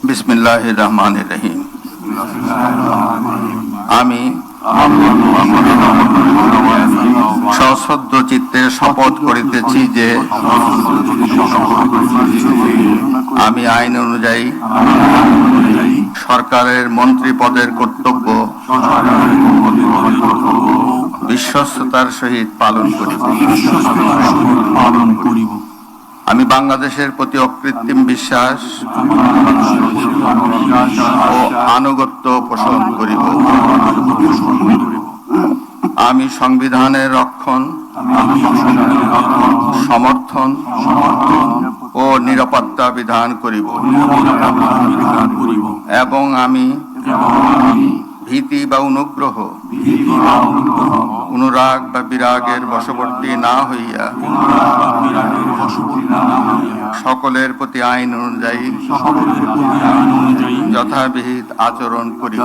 বিসমিল্লাহির রহমানির রহিম। আমি সশ্রদ্ধ চিত্তে শপথ করিতেছি যে আমি আইন অনুযায়ী সরকারের মন্ত্রী পদের কর্তব্য বিশ্বস্ততার সহিত পালন করিব। আমি বাংলাদেশের প্রতি অকৃত্রিম বিশ্বাস ও আনুগত্য পোষণ করিব। আমি সংবিধানের রক্ষণ, সমর্থন ও নিরাপত্তা বিধান করিব এবং আমি ভীতি বা অনুগ্রহ, অনুরাগ বা বিরাগের বশবর্তী না হইয়া সকলের প্রতি আইন অনুযায়ী যথাবিহিত আচরণ করিব।